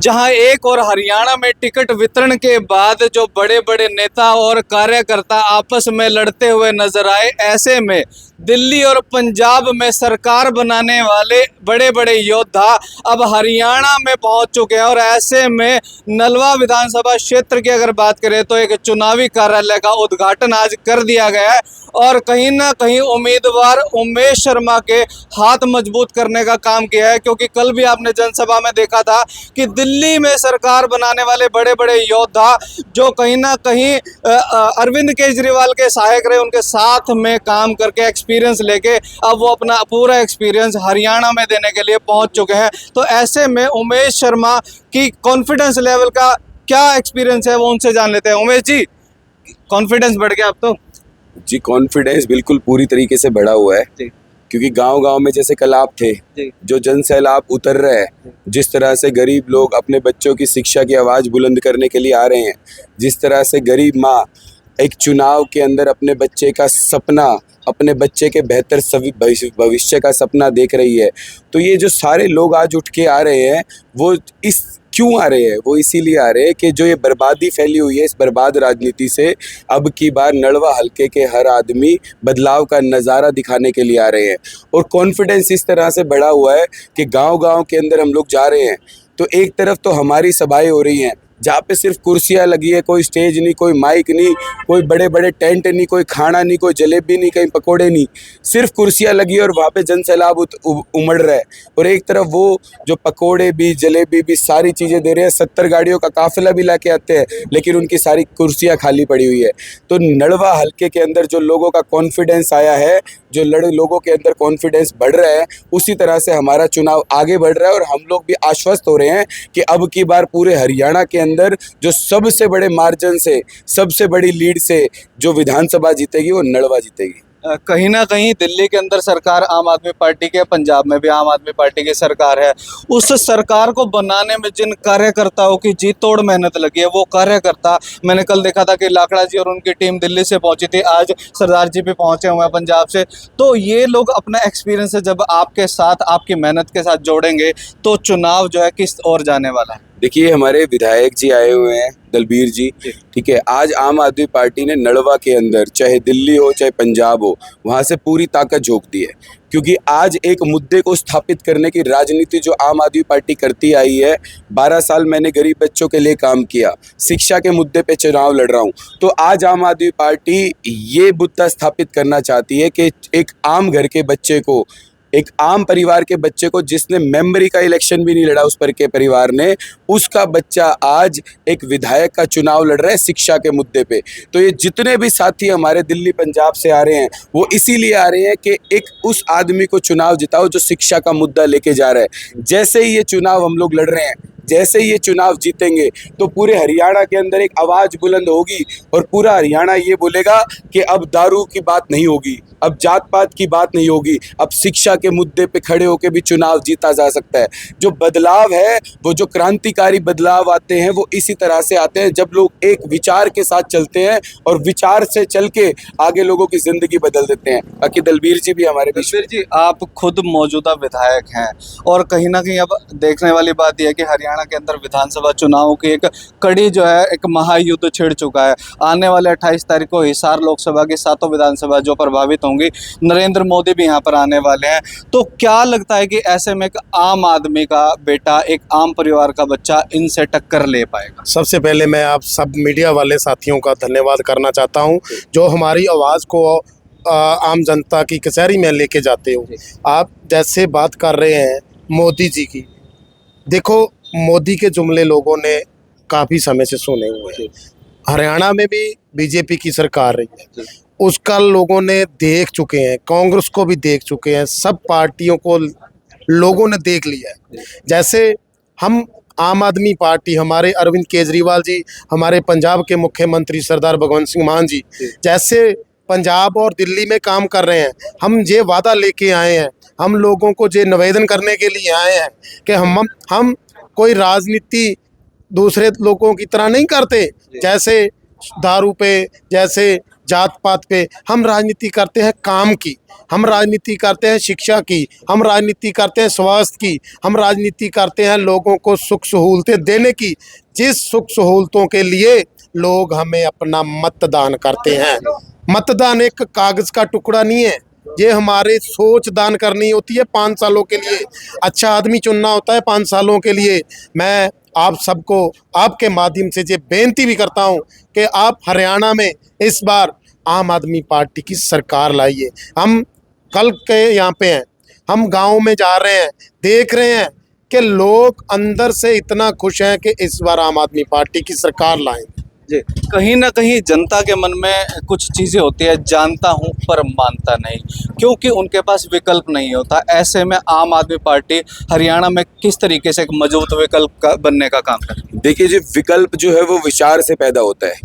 जहां एक और हरियाणा में टिकट वितरण के बाद जो बड़े बड़े नेता और कार्यकर्ता आपस में लड़ते हुए नजर आए, ऐसे में दिल्ली और पंजाब में सरकार बनाने वाले बड़े बड़े योद्धा अब हरियाणा में पहुंच चुके हैं। और ऐसे में नलवा विधानसभा क्षेत्र की अगर बात करें तो एक चुनावी कार्यालय का उद्घाटन आज कर दिया गया है और कहीं ना कहीं उम्मीदवार उमेश शर्मा के हाथ मजबूत करने का काम किया है, क्योंकि कल भी आपने जनसभा में देखा था कि दिल्ली में सरकार बनाने वाले बड़े बड़े योद्धा जो कहीं ना कहीं अरविंद केजरीवाल के सहायक रहे, उनके साथ में काम करके एक्सपीरियंस लेके अब वो अपना पूरा एक्सपीरियंस हरियाणा में देने के लिए पहुंच चुके हैं। तो ऐसे में उमेश शर्मा की कॉन्फिडेंस लेवल का क्या एक्सपीरियंस है वो उनसे जान लेते हैं। उमेश जी, कॉन्फिडेंस बढ़ गया अब तो? जी, कॉन्फिडेंस बिल्कुल पूरी तरीके से बढ़ा हुआ है जी। क्योंकि गांव-गांव में जैसे कल आप थे, जो जन सैलाब उतर रहे हैं, जिस तरह से गरीब लोग अपने बच्चों की शिक्षा की आवाज़ बुलंद करने के लिए आ रहे हैं, जिस तरह से गरीब माँ एक चुनाव के अंदर अपने बच्चे का सपना, अपने बच्चे के बेहतर भविष्य का सपना देख रही है, तो ये जो सारे लोग आज उठ के आ रहे हैं वो क्यों आ रहे हैं? वो इसीलिए आ रहे हैं कि जो ये बर्बादी फैली हुई है, इस बर्बाद राजनीति से अब की बार नलवा हलके के हर आदमी बदलाव का नज़ारा दिखाने के लिए आ रहे हैं। और कॉन्फिडेंस इस तरह से बढ़ा हुआ है कि गांव-गांव के अंदर हम लोग जा रहे हैं तो एक तरफ तो हमारी सभाएं हो रही हैं जहाँ पे सिर्फ कुर्सियाँ लगी है, कोई स्टेज नहीं, कोई माइक नहीं, कोई बड़े बड़े टेंट नहीं, कोई खाना नहीं, कोई जलेबी नहीं, कहीं पकोड़े नहीं, सिर्फ कुर्सियाँ लगी है और वहाँ पे जन सैलाब उमड़ रहा है। और एक तरफ वो जो पकोड़े भी, जलेबी भी, सारी चीज़ें दे रहे हैं, 70 गाड़ियों का काफिला भी ला के आते हैं, लेकिन उनकी सारी कुर्सियाँ खाली पड़ी हुई है। तो नलवा हलके के अंदर जो लोगों का कॉन्फिडेंस आया है, जो लोगों के अंदर कॉन्फिडेंस बढ़ रहा है, उसी तरह से हमारा चुनाव आगे बढ़ रहा है और हम लोग भी आश्वस्त हो रहे हैं कि अब की बार पूरे हरियाणा के अंदर जो सबसे बड़े मार्जिन से, सबसे बड़ी लीड से जो विधानसभा जीतेगी वो नलवा जीतेगी। कहीं ना कहीं दिल्ली के अंदर सरकार आम आदमी पार्टी के, पंजाब में भी आम आदमी पार्टी की सरकार है। उस सरकार को बनाने में जिन कार्यकर्ताओं की जी तोड़ मेहनत लगी है, वो कार्यकर्ता मैंने कल देखा था कि लाखड़ा जी और उनकी टीम दिल्ली से पहुंची थी, आज सरदार जी भी पहुंचे हुए हैं पंजाब से। तो ये लोग अपना एक्सपीरियंस है जब आपके साथ, आपकी मेहनत के साथ जोड़ेंगे तो चुनाव जो है किस ओर जाने वाला है? देखिए, हमारे विधायक जी आए हुए हैं, दलबीर जी, ठीक है। आज आम आदमी पार्टी ने नलवा के अंदर, चाहे दिल्ली हो चाहे पंजाब हो, वहाँ से पूरी ताकत झोंक दी है, क्योंकि आज एक मुद्दे को स्थापित करने की राजनीति जो आम आदमी पार्टी करती आई है। 12 साल मैंने गरीब बच्चों के लिए काम किया, शिक्षा के मुद्दे पे चुनाव लड़ रहा हूँ, तो आज आम आदमी पार्टी ये मुद्दा स्थापित करना चाहती है कि एक आम घर के बच्चे को, एक आम परिवार के बच्चे को, जिसने मेंबरी का इलेक्शन भी नहीं लड़ा उस पर के परिवार ने, उसका बच्चा आज एक विधायक का चुनाव लड़ रहा है शिक्षा के मुद्दे पे। तो ये जितने भी साथी हमारे दिल्ली पंजाब से आ रहे हैं वो इसीलिए आ रहे हैं कि एक उस आदमी को चुनाव जिताओ जो शिक्षा का मुद्दा लेके जा रहा है। जैसे ही ये चुनाव हम लोग लड़ रहे हैं, जैसे ही ये चुनाव जीतेंगे तो पूरे हरियाणा के अंदर एक आवाज़ बुलंद होगी और पूरा हरियाणा ये बोलेगा कि अब दारू की बात नहीं होगी, अब जात पात की बात नहीं होगी, अब शिक्षा के मुद्दे पे खड़े होकर भी चुनाव जीता जा सकता है। जो बदलाव है, वो जो क्रांतिकारी बदलाव आते हैं, वो इसी तरह से आते हैं जब लोग एक विचार के साथ चलते हैं और विचार से चल के आगे लोगों की ज़िंदगी बदल देते हैं। बाकी दलबीर जी भी हमारे बीच। दलबीर जी, आप खुद मौजूदा विधायक हैं और कहीं ना कहीं अब देखने वाली बात यह है कि हरियाणा के अंदर विधानसभा चुनावों की एक कड़ी जो है, एक महायुद्ध छिड़ चुका है। आने वाले 28 तारीख को हिसार लोकसभा की 7 विधानसभा जो प्रभावित होंगी, नरेंद्र मोदी भी यहाँ पर आने वाले हैं। तो क्या लगता है कि ऐसे में एक आम आदमी का बेटा, एक आम परिवार का बच्चा इनसे टक्कर ले पाएगा? सबसे पहले मैं आप सब मीडिया वाले साथियों का धन्यवाद करना चाहता हूँ जो हमारी आवाज़ को आम जनता की कचहरी में लेके जाते हो। आप जैसे बात कर रहे हैं मोदी जी की, देखो मोदी के जुमले लोगों ने काफ़ी समय से सुने हुए हैं। हरियाणा में भी बीजेपी की सरकार रही है, उसका लोगों ने देख चुके हैं, कांग्रेस को भी देख चुके हैं, सब पार्टियों को लोगों ने देख लिया है। जैसे हम आम आदमी पार्टी, हमारे अरविंद केजरीवाल जी, हमारे पंजाब के मुख्यमंत्री सरदार भगवंत सिंह मान जी, जैसे पंजाब और दिल्ली में काम कर रहे हैं, हम ये वादा लेके आए हैं, हम लोगों को ये निवेदन करने के लिए आए हैं कि हम कोई राजनीति दूसरे लोगों की तरह नहीं करते, जैसे दारू पे, जैसे जात पात पे। हम राजनीति करते हैं काम की, हम राजनीति करते हैं शिक्षा की, हम राजनीति करते हैं स्वास्थ्य की, हम राजनीति करते हैं लोगों को सुख सहूलतें देने की, जिस सुख सहूलतों के लिए लोग हमें अपना मतदान करते हैं। मतदान एक कागज का टुकड़ा नहीं है, ये हमारे सोच दान करनी होती है 5 सालों के लिए। अच्छा आदमी चुनना होता है 5 सालों के लिए। मैं आप सबको आपके माध्यम से ये बेनती भी करता हूँ कि आप हरियाणा में इस बार आम आदमी पार्टी की सरकार लाइए। हम कल के यहाँ पे हैं, हम गांव में जा रहे हैं, देख रहे हैं कि लोग अंदर से इतना खुश हैं कि इस बार आम आदमी पार्टी की सरकार लाएंगे। जी, कहीं ना कहीं जनता के मन में कुछ चीज़ें होती है, जानता हूं पर मानता नहीं, क्योंकि उनके पास विकल्प नहीं होता। ऐसे में आम आदमी पार्टी हरियाणा में किस तरीके से एक मजबूत विकल्प बनने का काम करे? देखिए जी, विकल्प जो है वो विचार से पैदा होता है।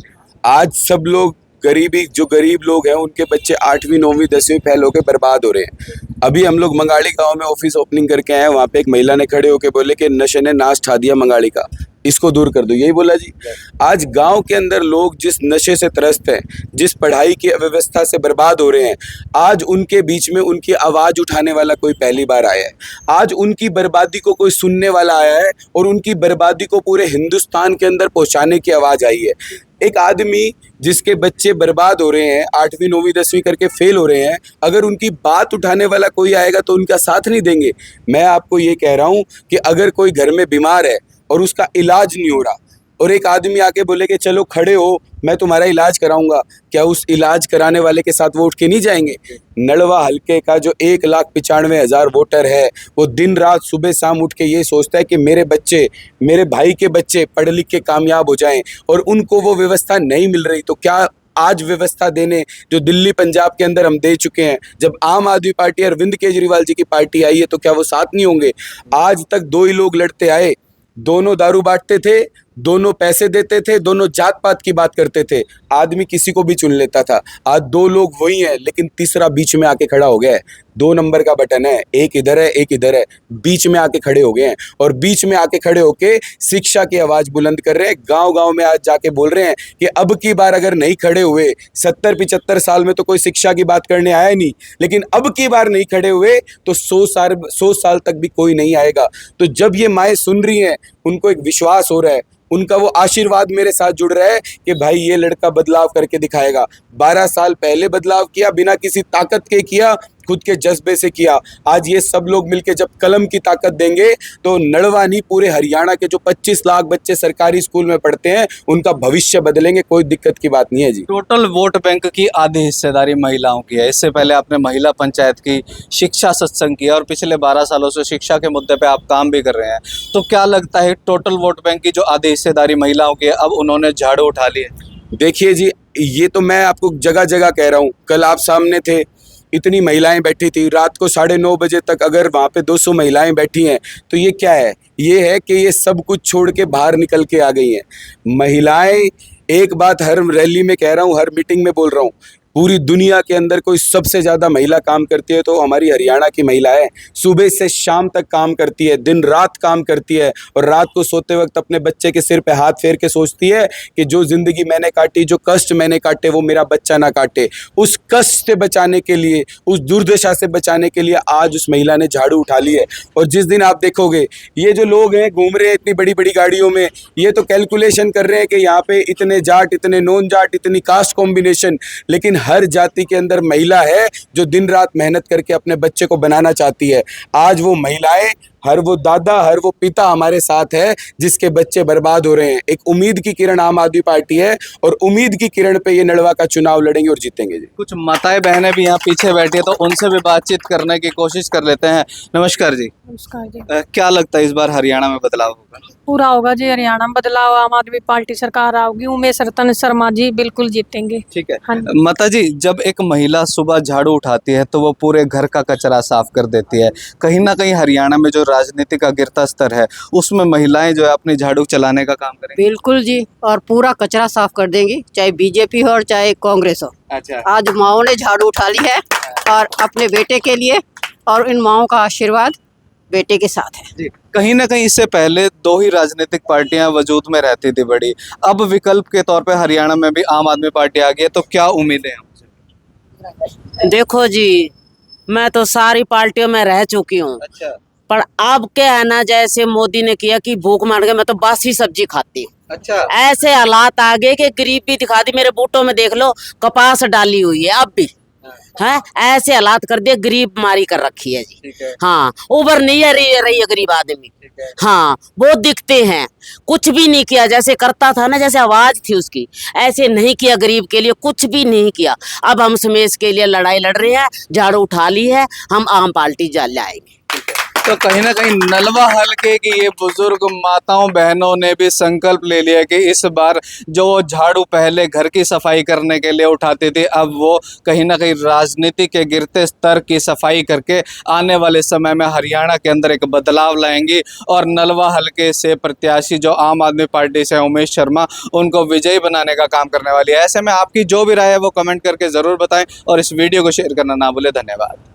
आज सब लोग जो गरीब लोग हैं उनके बच्चे 8वीं 9वीं 10वीं फेल होकर बर्बाद हो रहे हैं। अभी हम लोग मंगाड़ी गांव में ऑफिस ओपनिंग करके आए, वहाँ पे एक महिला ने खड़े होकर बोले कि नशे ने नाश ठा दिया मंगाड़ी का, इसको दूर कर दो, यही बोला जी। आज गांव के अंदर लोग जिस नशे से त्रस्त हैं, जिस पढ़ाई की अव्यवस्था से बर्बाद हो रहे हैं, आज उनके बीच में उनकी आवाज़ उठाने वाला कोई पहली बार आया है। आज उनकी बर्बादी को कोई सुनने वाला आया है और उनकी बर्बादी को पूरे हिंदुस्तान के अंदर पहुंचाने की आवाज़ आई है। एक आदमी जिसके बच्चे बर्बाद हो रहे हैं, 8वीं 9वीं 10वीं करके फेल हो रहे हैं, अगर उनकी बात उठाने वाला कोई आएगा तो उनका साथ नहीं देंगे। मैं आपको ये कह रहा हूँ कि अगर कोई घर में बीमार है और उसका इलाज नहीं हो रहा और एक आदमी आके बोले कि चलो खड़े हो मैं तुम्हारा इलाज कराऊंगा, क्या उस इलाज कराने वाले के साथ वो उठ के नहीं जाएंगे? नलवा हल्के का जो 1,95,000 वोटर है, वो दिन रात सुबह शाम उठ के ये सोचता है कि मेरे बच्चे, मेरे भाई के बच्चे पढ़ लिख के कामयाब हो जाएं, और उनको वो व्यवस्था नहीं मिल रही। तो क्या आज व्यवस्था देने जो दिल्ली पंजाब के अंदर हम दे चुके हैं, जब आम आदमी पार्टी अरविंद केजरीवाल जी की पार्टी आई है तो क्या वो साथ नहीं होंगे? आज तक 2 ही लोग लड़ते आए, दोनों दारू बांटते थे, दोनों पैसे देते थे, दोनों जात पात की बात करते थे, आदमी किसी को भी चुन लेता था। आज 2 लोग वही हैं, लेकिन तीसरा बीच में आके खड़ा हो गया है। 2 नंबर का बटन है, एक इधर है एक इधर है, बीच में आके खड़े हो गए हैं और बीच में आके खड़े होके शिक्षा की आवाज़ बुलंद कर रहे हैं। गांव गांव में आज जाके बोल रहे हैं कि अब की बार अगर नहीं खड़े हुए, 70-75 साल में तो कोई शिक्षा की बात करने आया नहीं, लेकिन अब की बार नहीं खड़े हुए तो 100 साल तक भी कोई नहीं आएगा। तो जब ये माएँ सुन रही हैं, उनको एक विश्वास हो रहा है, उनका वो आशीर्वाद मेरे साथ जुड़ रहा है कि भाई ये लड़का बदलाव करके दिखाएगा। 12 साल पहले बदलाव किया, बिना किसी ताकत के किया, खुद के जज्बे से किया। आज ये सब लोग मिलके जब कलम की ताकत देंगे तो नड़वा नहीं, पूरे हरियाणा के जो 25 लाख बच्चे सरकारी स्कूल में पढ़ते हैं उनका भविष्य बदलेंगे। कोई दिक्कत की बात नहीं है जी। टोटल वोट बैंक की आधी हिस्सेदारी महिलाओं की है। इससे पहले आपने महिला पंचायत की, शिक्षा सत्संग किया और पिछले 12 सालों से शिक्षा के मुद्दे पे आप काम भी कर रहे हैं। तो क्या लगता है टोटल वोट बैंक की जो आधी हिस्सेदारी महिलाओं की है, अब उन्होंने झाड़ू उठा ली है? देखिए जी, ये तो मैं आपको जगह जगह कह रहा हूँ। कल आप सामने थे, इतनी महिलाएं बैठी थी, रात को 9:30 बजे तक अगर वहाँ पे 200 महिलाएं बैठी हैं तो ये क्या है? ये है कि ये सब कुछ छोड़ के बाहर निकल के आ गई हैं महिलाएं। एक बात हर रैली में कह रहा हूँ, हर मीटिंग में बोल रहा हूँ, पूरी दुनिया के अंदर कोई सबसे ज़्यादा महिला काम करती है तो हमारी हरियाणा की महिला है। सुबह से शाम तक काम करती है, दिन रात काम करती है, और रात को सोते वक्त अपने बच्चे के सिर पे हाथ फेर के सोचती है कि जो ज़िंदगी मैंने काटी, जो कष्ट मैंने काटे, वो मेरा बच्चा ना काटे। उस कष्ट से बचाने के लिए, उस दुर्दशा से बचाने के लिए आज उस महिला ने झाड़ू उठा ली है। और जिस दिन आप देखोगे ये जो लोग हैं घूम रहे हैं इतनी बड़ी बड़ी गाड़ियों में, ये तो कैलकुलेशन कर रहे हैं कि यहाँ पे इतने जाट, इतने नॉन जाट, इतनी कास्ट कॉम्बिनेशन, लेकिन हर जाति के अंदर महिला है जो दिन रात मेहनत करके अपने बच्चे को बनाना चाहती है। आज वो महिलाएं, हर वो दादा, हर वो पिता हमारे साथ है जिसके बच्चे बर्बाद हो रहे हैं। एक उम्मीद की किरण आम आदमी पार्टी है और उम्मीद की किरण पे ये नड़वा का चुनाव लड़ेंगे और जीतेंगे जी। कुछ माताएं बहनें भी यहाँ पीछे बैठी है तो उनसे भी बातचीत करने की कोशिश कर लेते हैं। नमस्कार जी। नमस्कार जी। क्या लगता है इस बार हरियाणा में बदलाव होगा? पूरा होगा जी, हरियाणा में बदलाव, आम आदमी पार्टी सरकार आओगी, उमेश रतन शर्मा जी बिल्कुल जीतेंगे। ठीक है। हाँ। माता जी, जब एक महिला सुबह झाड़ू उठाती है तो वो पूरे घर का कचरा साफ कर देती है। कहीं ना कहीं हरियाणा में जो राजनीति का गिरता स्तर है उसमें महिलाएं जो है अपनी झाड़ू चलाने का काम करेंगी। बिल्कुल जी, और पूरा कचरा साफ कर देंगी, चाहे बीजेपी हो और चाहे कांग्रेस हो। अच्छा। आज माओ ने झाड़ू उठा ली है और अपने बेटे के लिए, और इन माओ का आशीर्वाद बेटे के साथ है। जी, कहीं ना कहीं इससे पहले दो ही राजनीतिक पार्टियां वजूद में रहती थी बड़ी, अब विकल्प के तौर पे हरियाणा में भी आम आदमी पार्टी आ गई है, तो क्या उम्मीदें हैं आपसे? देखो जी, मैं तो सारी पार्टियों में रह चुकी हूँ, अच्छा पर अब क्या है ना, जैसे मोदी ने किया कि भूख मार के मैं तो बासी सब्जी खाती हूँ। अच्छा ऐसे हालात आ गए कि गरीबी दिखा दी। मेरे बूटों में देख लो कपास डाली हुई है अब भी है। ऐसे हालात कर दिए, गरीब मारी कर रखी है जी। ठीक है। हाँ, उबर नहीं है रही है गरीब आदमी। ठीक है। हाँ, वो दिखते हैं, कुछ भी नहीं किया। जैसे करता था ना, जैसे आवाज थी उसकी, ऐसे नहीं किया गरीब के लिए, कुछ भी नहीं किया। अब हम समेश के लिए लड़ाई लड़ रहे हैं, झाड़ू उठा ली है, हम आम पार्टी लाएंगे। तो कहीं ना कहीं नलवा हलके की ये बुजुर्ग माताओं बहनों ने भी संकल्प ले लिया कि इस बार जो झाड़ू पहले घर की सफाई करने के लिए उठाती थी, अब वो कहीं ना कहीं राजनीति के गिरते स्तर की सफाई करके आने वाले समय में हरियाणा के अंदर एक बदलाव लाएंगी और नलवा हलके से प्रत्याशी जो आम आदमी पार्टी से उमेश शर्मा, उनको विजयी बनाने का काम करने वाली है। ऐसे में आपकी जो भी राय है वो कमेंट करके ज़रूर बताएं और इस वीडियो को शेयर करना ना भूलें। धन्यवाद।